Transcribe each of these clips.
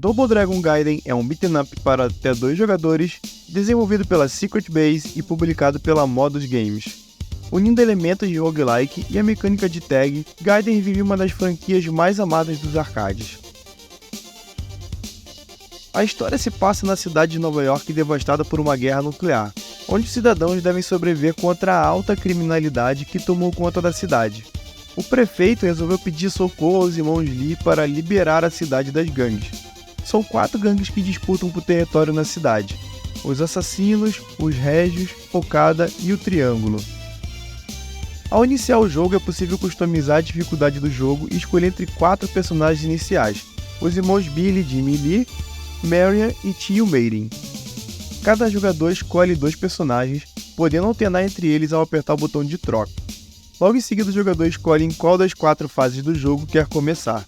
Double Dragon Gaiden é um beat'em up para até 2 jogadores, desenvolvido pela Secret Base e publicado pela Modus Games. Unindo elementos de roguelike e a mecânica de tag, Gaiden revive uma das franquias mais amadas dos arcades. A história se passa na cidade de Nova York devastada por uma guerra nuclear, onde os cidadãos devem sobreviver contra a alta criminalidade que tomou conta da cidade. O prefeito resolveu pedir socorro aos irmãos Lee para liberar a cidade das gangues. São 4 gangues que disputam por território na cidade: os Assassinos, os Régios, Okada e o Triângulo. Ao iniciar o jogo é possível customizar a dificuldade do jogo e escolher entre 4 personagens iniciais: os irmãos Billy, Jimmy Lee, Marion e Tio Maiden. Cada jogador escolhe 2 personagens, podendo alternar entre eles ao apertar o botão de troca. Logo em seguida, o jogador escolhe em qual das 4 fases do jogo quer começar.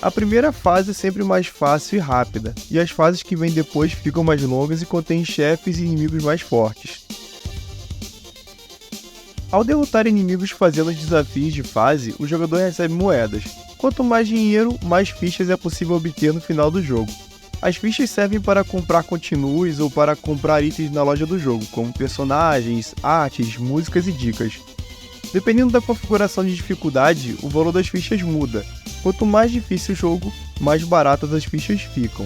A primeira fase é sempre mais fácil e rápida, e as fases que vêm depois ficam mais longas e contêm chefes e inimigos mais fortes. Ao derrotar inimigos fazendo os desafios de fase, o jogador recebe moedas. Quanto mais dinheiro, mais fichas é possível obter no final do jogo. As fichas servem para comprar continues ou para comprar itens na loja do jogo, como personagens, artes, músicas e dicas. Dependendo da configuração de dificuldade, o valor das fichas muda. Quanto mais difícil o jogo, mais baratas as fichas ficam.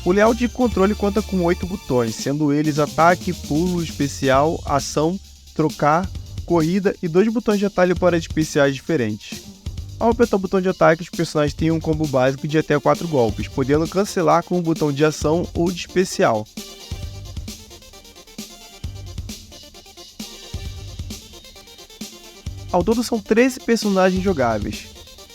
O layout de controle conta com 8 botões, sendo eles ataque, pulo, especial, ação, trocar, corrida e 2 botões de atalho para especiais diferentes. Ao apertar o botão de ataque, os personagens têm um combo básico de até 4 golpes, podendo cancelar com o botão de ação ou de especial. Ao todo são 13 personagens jogáveis,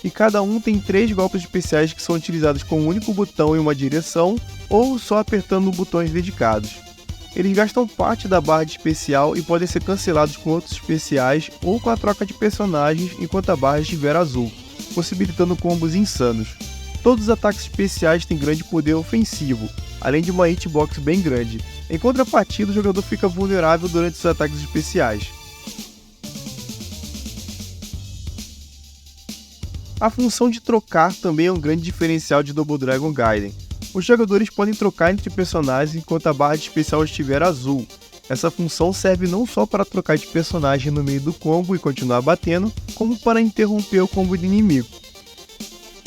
e cada um tem 3 golpes especiais que são utilizados com um único botão em uma direção ou só apertando botões dedicados. Eles gastam parte da barra de especial e podem ser cancelados com outros especiais ou com a troca de personagens enquanto a barra estiver azul, possibilitando combos insanos. Todos os ataques especiais têm grande poder ofensivo, além de uma hitbox bem grande. Em contrapartida, o jogador fica vulnerável durante os ataques especiais. A função de trocar também é um grande diferencial de Double Dragon Gaiden. Os jogadores podem trocar entre personagens enquanto a barra de especial estiver azul. Essa função serve não só para trocar de personagem no meio do combo e continuar batendo, como para interromper o combo do inimigo.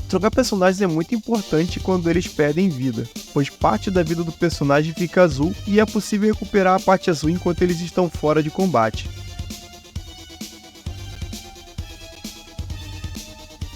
Trocar personagens é muito importante quando eles perdem vida, pois parte da vida do personagem fica azul e é possível recuperar a parte azul enquanto eles estão fora de combate.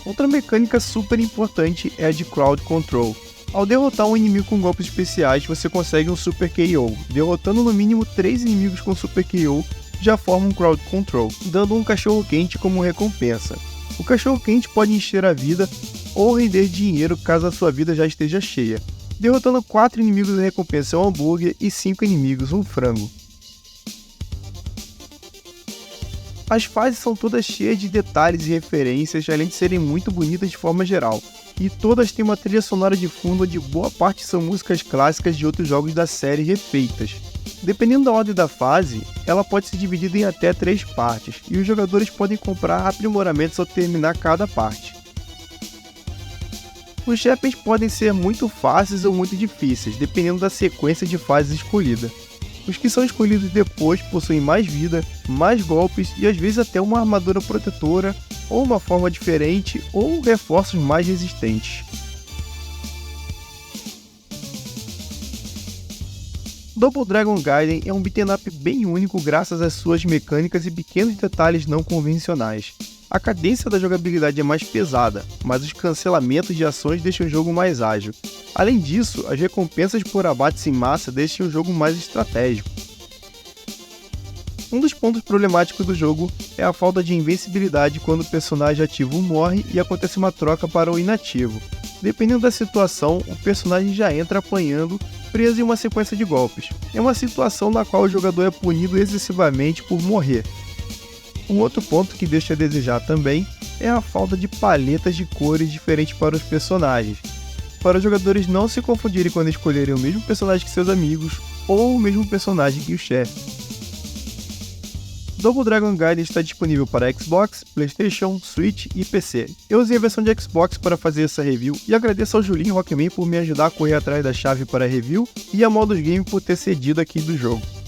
Outra mecânica super importante é a de Crowd Control. Ao derrotar um inimigo com golpes especiais, você consegue um Super KO. Derrotando no mínimo 3 inimigos com Super KO, já forma um Crowd Control, dando um cachorro quente como recompensa. O cachorro quente pode encher a vida ou render dinheiro caso a sua vida já esteja cheia. Derrotando 4 inimigos, a recompensa é um hambúrguer e 5 inimigos um frango. As fases são todas cheias de detalhes e referências, além de serem muito bonitas de forma geral. E todas têm uma trilha sonora de fundo onde boa parte são músicas clássicas de outros jogos da série refeitas. Dependendo da ordem da fase, ela pode ser dividida em até 3 partes, e os jogadores podem comprar aprimoramentos ao terminar cada parte. Os chefes podem ser muito fáceis ou muito difíceis, dependendo da sequência de fases escolhida. Os que são escolhidos depois possuem mais vida, mais golpes e às vezes até uma armadura protetora, ou uma forma diferente, ou reforços mais resistentes. Double Dragon Gaiden é um beat'em up bem único graças às suas mecânicas e pequenos detalhes não convencionais. A cadência da jogabilidade é mais pesada, mas os cancelamentos de ações deixam o jogo mais ágil. Além disso, as recompensas por abates em massa deixam o jogo mais estratégico. Um dos pontos problemáticos do jogo é a falta de invencibilidade quando o personagem ativo morre e acontece uma troca para o inativo. Dependendo da situação, o personagem já entra apanhando, preso em uma sequência de golpes. É uma situação na qual o jogador é punido excessivamente por morrer. Um outro ponto que deixa a desejar também é a falta de paletas de cores diferentes para os personagens, para os jogadores não se confundirem quando escolherem o mesmo personagem que seus amigos ou o mesmo personagem que o chefe. Double Dragon Gaiden está disponível para Xbox, PlayStation, Switch e PC. Eu usei a versão de Xbox para fazer essa review e agradeço ao Julinho Rockman por me ajudar a correr atrás da chave para a review e a Modus Game por ter cedido aqui do jogo.